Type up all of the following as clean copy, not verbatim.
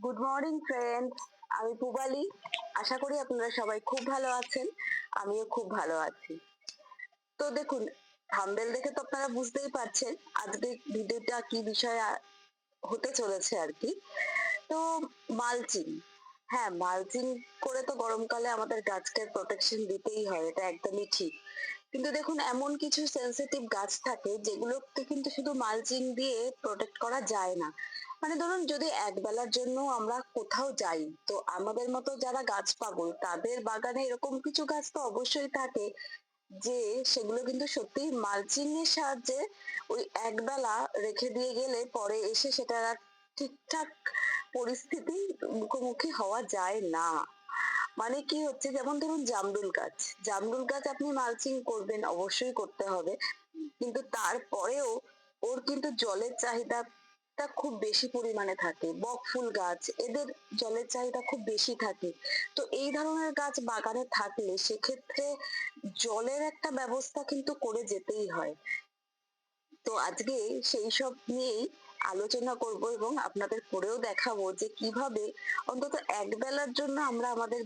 Good morning friends, আমি পুবালি। আশা করি আপনারা সবাই খুব ভালো আছেন। আমিও খুব ভালো আছি। তো দেখুন, থাম্বনেল দেখে তো আপনারা বুঝতেই পারছেন আজকে ভিডিওটা কি বিষয়ে হতে চলেছে আর কি। তো মালচিং, হ্যাঁ, মালচিং করে তো গরমকালে আমাদের গাছকে প্রোটেকশন দিতেই হয়, এটা একদমই ঠিক। কিন্তু দেখুন, এমন কিছু সেনসিটিভ গাছ থাকে যেগুলোকে কিন্তু শুধু মালচিং দিয়ে প্রোটেক্ট করা যায় না। মানে ধরুন, যদি এক বেলার জন্য আমরা কোথাও যাই, তো আমাদের মতো যারা গাছ পাগল তাদের বাগানে এরকম কিছু গাছ তো অবশ্যই থাকে যে সেগুলো কিন্তু সত্যি মালচিং এর সাহায্যে ওই একবেলা রেখে দিয়ে গেলে পরে এসে সেটা আর ঠিকঠাক পরিস্থিতি মুখোমুখি হওয়া যায় না। মানে কি হচ্ছে, যেমন ধরুন জামরুল গাছ, জামরুল গাছ আপনি মালচিং করবেন, অবশ্যই করতে হবে, কিন্তু তারপরেও ওর কিন্তু জলের চাহিদাটা খুব বেশি পরিমাণে থাকে। বকফুল গাছ, এদের জলের চাহিদা খুব বেশি থাকে। তো এই ধরনের গাছ বাগানে থাকলে সেক্ষেত্রে জলের একটা ব্যবস্থা কিন্তু করে যেতেই হয়। তো আজকে সেই সব নিয়েই আলোচনা করব এবং আপনাদের করেও দেখাবো যে কিভাবে অন্তত এক বেলার জন্য আমরা আমাদের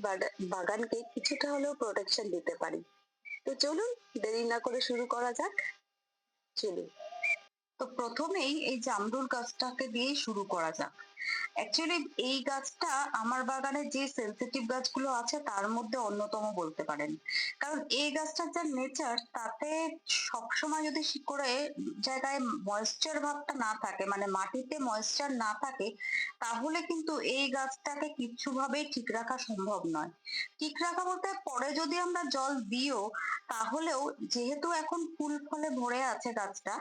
বাগানকে কিছুটা হলেও প্রোটেকশন দিতে পারি। তো চলুন, দেরি না করে শুরু করা যাক। চলুন, তো প্রথমেই এই জামরুল গাছটাকে দিয়ে শুরু করা যাক। অ্যাকচুয়ালি এই গাছটা আমার বাগানে যে সেনসিটিভ গাছগুলো আছে তার মধ্যে অন্যতম বলতে পারেন। কারণ এই গাছটার যা নেচার, তাতে সবসময় যদি শিকড়ে জায়গায় ময়েশ্চার ভাবটা না থাকে, মানে মাটিতে ময়েশ্চার না থাকে, তাহলে কিন্তু এই গাছটাকে কিচ্ছু ভাবেই ঠিক রাখা সম্ভব নয়। ঠিক রাখা বলতে পরে যদি আমরা জল দিও, তাহলেও যেহেতু এখন ফুল ফলে ভরে আছে গাছটা,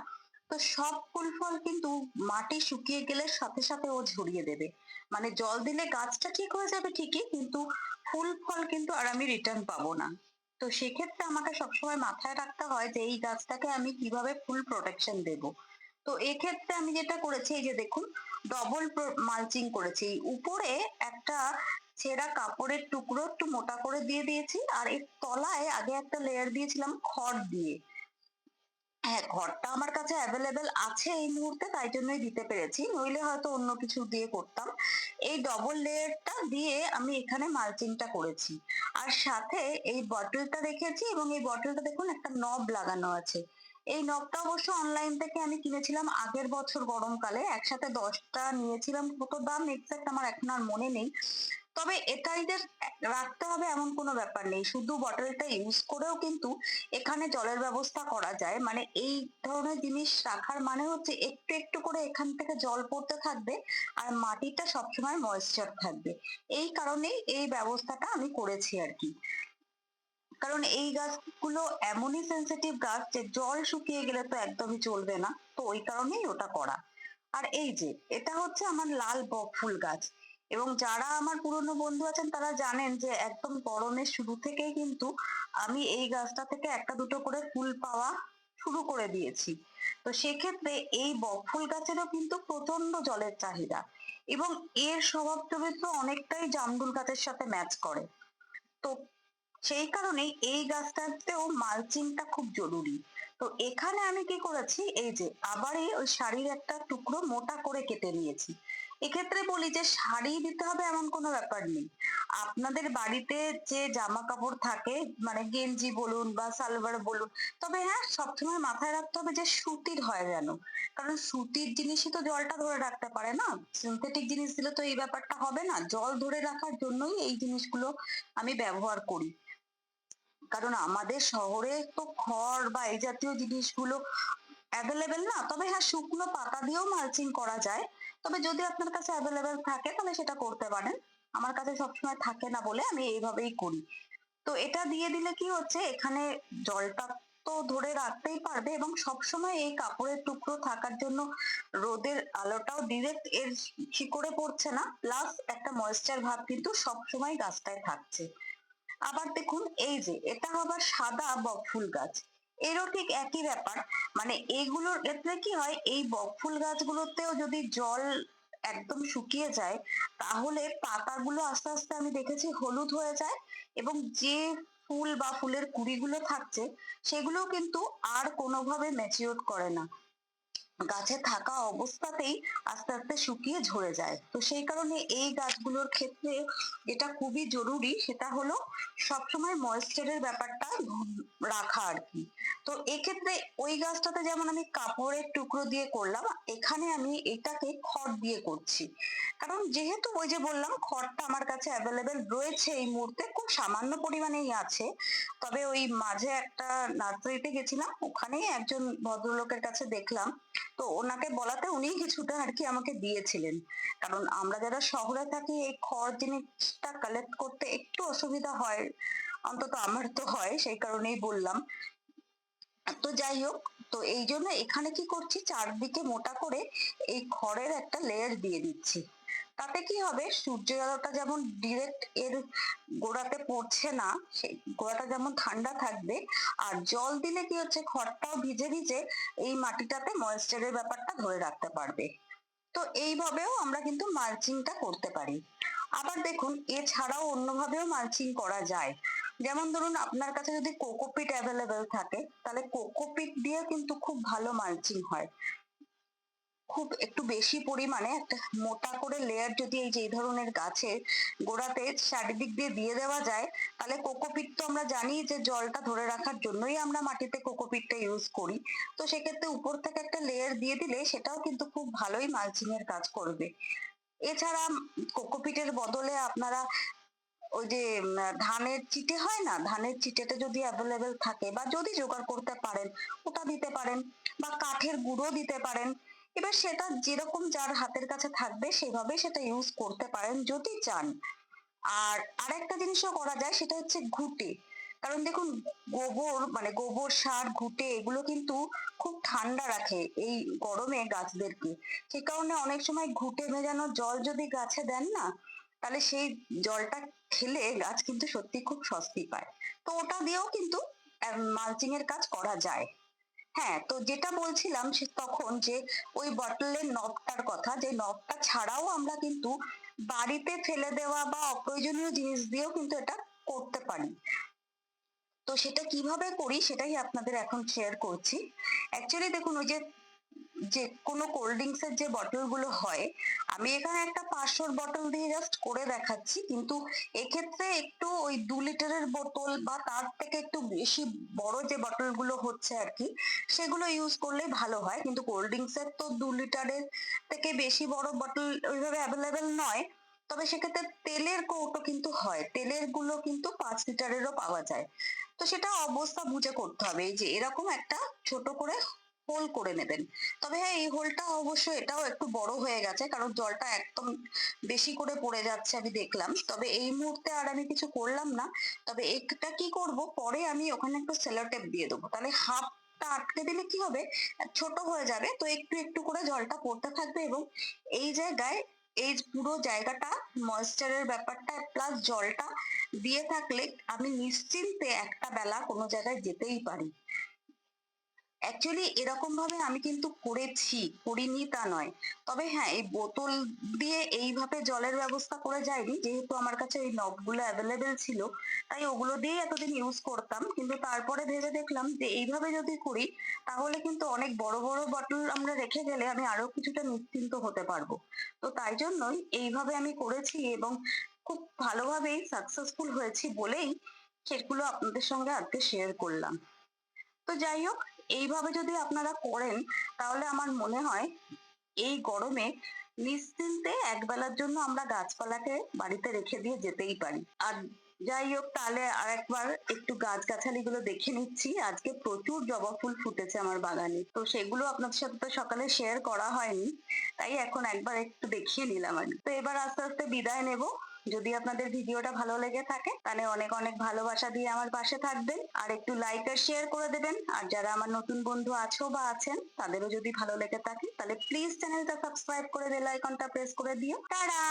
তো সব ফুল ফল কিন্তু মাটি শুকিয়ে গেলে সাথে সাথে ও ঝরিয়ে দেবে। মানে জল দিলে গাছটা ঠিক হয়ে যাবে ঠিকই, কিন্তু ফুল ফল কিন্তু আর আমি রিটার্ন পাবো না। তো সেক্ষেত্রে আমাকে সবসময় মাথায় রাখতে হয় যে এই গাছটাকে আমি কিভাবে ফুল প্রোটেকশন দেব। তো এক্ষেত্রে আমি যেটা করেছি, এই যে দেখুন, ডবল মালচিং করেছি। উপরে একটা ছেঁড়া কাপড়ের টুকরো একটু মোটা করে দিয়ে দিয়েছি, আর এর তলায় আগে একটা লেয়ার দিয়েছিলাম খড় দিয়ে। হ্যাঁ, ঘরটা আমার কাছে অ্যাভেলেবেল আছে এই মুহূর্তে, তাই জন্যই দিতে পেরেছি, নইলে হয়তো অন্য কিছু দিয়ে করতাম। এই ডবল লেয়ারটা দিয়ে আমি এখানে মালচিংটা করেছি। আর সাথে এই বটলটা রেখেছি, এবং এই বটলটা দেখুন একটা নব লাগানো আছে। এই নবটা অবশ্য অনলাইন থেকে আমি কিনেছিলাম আগের বছর গরমকালে, একসাথে 10টা নিয়েছিলাম। কত দাম এক্সাক্ট আমার এখন আর মনে নেই। তবে এটাই যে রাখতে হবে এমন কোনো ব্যাপার নেই, শুধু বটলটা ইউজ করেও কিন্তু এখানে জলের ব্যবস্থা করা যায়। মানে এই ধরনের জিনিস রাখার মানে হচ্ছে একটু একটু করে এখান থেকে জল পড়তে থাকবে, আর মাটিটা সবসময় ময়েশ্চার থাকবে। এই কারণেই এই ব্যবস্থাটা আমি করেছি আর কি। কারণ এই গাছগুলো এমনই সেনসিটিভ গাছ যে জল শুকিয়ে গেলে তো একদমই চলবে না, তো ওই কারণেই ওটা করা। আর এই যে এটা হচ্ছে আমার লাল বকফুল গাছ, এবং যারা আমার পুরনো বন্ধু আছেন তারা জানেন যে একদম গরমের শুরু থেকেই কিন্তু আমি এই গাছটা থেকে একটা দুটো করে ফুল পাওয়া শুরু করে দিয়েছি। তো সেক্ষেত্রে এই বকফুল গাছেরও কিন্তু প্রচন্ড জলের চাহিদা, এবং এর স্বভাব চরিত্র অনেকটাই জামরুল গাছের সাথে ম্যাচ করে। তো সেই কারণেই এই গাছটাতেও মালচিংটা খুব জরুরি। তো এখানে আমি কি করেছি, এই যে আবারই ওই শাড়ির একটা টুকরো মোটা করে কেটে নিয়েছি। এক্ষেত্রে বলি যে শাড়ি দিতে হবে এমন কোনো ব্যাপার নেই। আপনাদের বাড়িতে যে জামা কাপড় থাকে, মানে গেঞ্জি বলুন বা সালোয়ার বলুন, তবে হ্যাঁ, সবসময় মাথায় রাখতে হবে যে সুতির হয় যেন। কারণ সুতির জিনিসই তো জলটা ধরে রাখতে পারে না, সিনথেটিক জিনিস দিলে তো এই ব্যাপারটা হবে না। জল ধরে রাখার জন্যই এই জিনিসগুলো আমি ব্যবহার করি। কারণ আমাদের শহরে তো খড় বা এই জাতীয় জিনিসগুলো অ্যাভেলেবেল না। তবে হ্যাঁ, শুকনো পাতা দিয়েও মালচিং করা যায়। তবে যদি আপনার কাছে অ্যাভেলেবেল থাকে তাহলে সেটা করতে পারেন। আমার কাছে সবসময় থাকে না বলে আমি এইভাবেই করি। তো এটা দিয়ে দিলে কি হচ্ছে, এখানে জলটা তো ধরে রাখতেই পারবে, এবং সবসময় এই কাপড়ের টুকরো থাকার জন্য রোদের আলোটাও ডিরেক্ট এর শিকড়ে পড়ছে না, প্লাস একটা ময়েশ্চার ভাব কিন্তু সবসময় গাছটায় থাকছে। আবার দেখুন, এই যে এটা আবার সাদা বকফুল গাছ, এরও ঠিক একই ব্যাপার। মানে এইগুলোর ক্ষেত্রে কি হয়, এই বকফুল গাছগুলোতেও যদি জল একদম শুকিয়ে যায়, তাহলে পাতাগুলো আস্তে আস্তে আমি দেখেছি হলুদ হয়ে যায়, এবং যে ফুল বা ফুলের কুড়িগুলো থাকছে সেগুলো কিন্তু আর কোনোভাবে ম্যাচিওর করে না। গাছে থাকা অবস্থাতেই আস্তে আস্তে শুকিয়ে ঝরে যায়। তো সেই কারণে এই গাছগুলোর ক্ষেত্রে যেটা খুবই জরুরি সেটা হলো সবসময় ময়েশ্চারের ব্যাপারটা রাখা আর কি। তো এক্ষেত্রে ওই গাছটাতে যেমন আমি কাপড়ের টুকরো দিয়ে করলাম, এখানে আমি এটাকে খড় দিয়ে করছি। কারণ যেহেতু ওই যে বললাম খড়টা আমার কাছে অ্যাভেলেবেল রয়েছে এই মুহূর্তে, খুব সামান্য পরিমাণেই আছে। তবে ওই মাঝে একটা নার্সারিতে গেছিলাম, ওখানেই একজন ভদ্রলোকের কাছে দেখলাম, তো ওনাকে বলাতে উনি কিছুটা আর কি আমাকে দিয়েছিলেন। কারণ আমরা যারা শহরে থাকি এই খড় জিনিসটা কালেক্ট করতে একটু অসুবিধা হয়, অন্তত আমার তো হয়, সেই কারণেই বললাম। তো যাই হোক, তো এই জন্য এখানে কি করছি, চারদিকে মোটা করে এই খড়ের একটা লেয়ার দিয়ে দিচ্ছি। তাতে কি হবে, সূর্যের আলোটা যেমন ডিরেক্ট এর গোড়াতে পড়ছে না, সেই গোড়াটা যেমন ঠান্ডা থাকবে, আর জল দিলে কি হচ্ছে খড়টাও ভিজে ভিজে এই মাটিটাতে ময়েশ্চারের ব্যাপারটা ধরে রাখতে পারবে। তো এইভাবেও আমরা কিন্তু মালচিংটা করতে পারি। আবার দেখুন, এছাড়াও অন্যভাবেও মালচিং করা যায়। যেমন ধরুন আপনার কাছে যদি কোকোপিট অ্যাভেলেবেল থাকে, তাহলে কোকোপিট দিয়ে কিন্তু খুব ভালো মালচিং হয়। খুব একটু বেশি পরিমাণে একটা মোটা করে লেয়ার যদি এই যে এই ধরনের গাছের গোড়াতে চারিদিক দিয়ে দিয়ে দেওয়া যায়, তাহলে কোকোপিট তো আমরা জানি যে জলটা ধরে রাখার জন্যই আমরা মাটিতে কোকোপিটটা ইউজ করি। তো সেক্ষেত্রে উপর থেকে একটা লেয়ার দিয়ে দিলে সেটাও কিন্তু খুব ভালোই মালচিং এর কাজ করবে। এছাড়া কোকোপিটের বদলে আপনারা ওই যে ধানের চিটে হয় না, ধানের চিটেটা যদি অ্যাভেলেবেল থাকে বা যদি জোগাড় করতে পারেন, ওটা দিতে পারেন, বা কাঠের গুঁড়ো দিতে পারেন। এবার সেটা যেরকম যার হাতের কাছে থাকবে সেভাবে সেটা ইউজ করতে পারেন যদি চান। আর আরেকটা জিনিসও করা যায়, সেটা হচ্ছে ঘুটে। কারণ দেখুন, গোবর মানে গোবর সার ঘুটে এগুলো কিন্তু খুব ঠান্ডা রাখে এই গরমে গাছদেরকে। সে কারণে অনেক সময় ঘুটে ভেজানো জল যদি গাছে দেন না, তাহলে সেই জলটা খেলে গাছ কিন্তু সত্যি খুব স্বস্তি পায়। তো ওটা দিয়েও কিন্তু মালচিং এর কাজ করা যায়। হ্যাঁ, তো যেটা বলছিলাম সে তখন যে ওই বটলের নবটার কথা, যে নবটা ছাড়াও আমরা কিন্তু বাড়িতে ফেলে দেওয়া বা অপ্রয়োজনীয় জিনিস দিয়েও কিন্তু এটা করতে পারি। তো সেটা কিভাবে করি সেটাই আপনাদের এখন শেয়ার করছি। অ্যাকচুয়ালি দেখুন, ওই যে যে কোনো কোল্ড ড্রিঙ্কস এর যে বটল গুলো হয়, আমি এখানে একটা 500 বটল দিয়ে জাস্ট করে দেখাচ্ছি, কিন্তু এক্ষেত্রে একটু ওই 2 লিটারের বোতল বা তার থেকে একটু বেশি বড় যে বটল গুলো হচ্ছে আর কি, সেগুলো ইউজ করলে ভালো হয়। কিন্তু কোল্ড ড্রিঙ্কস এর তো 2 লিটারের থেকে বেশি বড় বটল ওইভাবে অ্যাভেলেবেল নয়। তবে সেক্ষেত্রে তেলের কৌটো কিন্তু হয়, তেলের গুলো কিন্তু 5 লিটারেরও পাওয়া যায়। তো সেটা অবস্থা বুঝে করতে হবে। এই যে এরকম একটা ছোট করে হোল করে নেবেন। তবে হ্যাঁ, এই হোলটা অবশ্যই এটাও একটু বড় হয়ে গেছে, কারণ জলটা একদম বেশি করে পড়ে যাচ্ছে আমি দেখলাম। তবে এই মুহূর্তে আর আমি কিছু করলাম না। তবে এটা কি করব, পরে আমি ওখানে একটু সেলোটেপ দিয়ে দেবো, তাহলে হাফটা আটকে দিলে কি হবে, ছোট হয়ে যাবে, তো একটু একটু করে জলটা পড়তে থাকবে, এবং এই জায়গায় এই পুরো জায়গাটা ময়েশ্চারের ব্যাপারটা প্লাস জলটা দিয়ে থাকলে আমি নিশ্চিন্তে একটা বেলা কোনো জায়গায় যেতেই পারি। অ্যাকচুয়ালি এরকম ভাবে আমি কিন্তু করেছি, করিনি তা নয়। তবে হ্যাঁ, এই বোতল দিয়ে এইভাবে জলের ব্যবস্থা করে যায়নি, যেহেতু আমার কাছে ওই নবগুলো অ্যাভেলেবেল ছিল, তাই ওগুলো দিয়েই এতদিন ইউজ করতাম। কিন্তু তারপরে ভেবে দেখলাম যে এইভাবে যদি করি, তাহলে কিন্তু অনেক বড় বড় বটল আমরা রেখে গেলে আমি আরো কিছুটা নিশ্চিন্ত হতে পারবো। তো তাই জন্যই এইভাবে আমি করেছি, এবং খুব ভালোভাবেই সাকসেসফুল হয়েছি বলেই সেগুলো আপনাদের সঙ্গে আজকে শেয়ার করলাম। তো যাই হোক, এইভাবে যদি আপনারা করেন, তাহলে আমার মনে হয় এই গরমে নিশ্চিন্তে একবেলার জন্য আমরা গাছপালাকে বাড়িতে রেখে দিয়ে যেতেই পারি। আর যাই হোক, তাহলে আরেকবার একটু গাছগাছালি গুলো দেখে নিচ্ছি। আজকে প্রচুর জবা ফুল ফুটেছে আমার বাগানে, তো সেগুলো আপনাদের সাথে তো সকালে শেয়ার করা হয়নি, তাই এখন একবার একটু দেখিয়ে নিলাম আর কি। তো এবার আস্তে আস্তে বিদায় নেব। যদি আপনাদের ভিডিওটা ভালো লেগে থাকে, তাহলে অনেক অনেক ভালোবাসা দিয়ে আমার পাশে থাকবেন, আর একটু লাইক আর শেয়ার করে দেবেন। আর যারা আমার নতুন বন্ধু আছো বা আছেন, তাদেরও যদি ভালো লেগে থাকে, তাহলে প্লিজ চ্যানেলটা সাবস্ক্রাইব করে বেল আইকনটা প্রেস করে দিও। টাটা।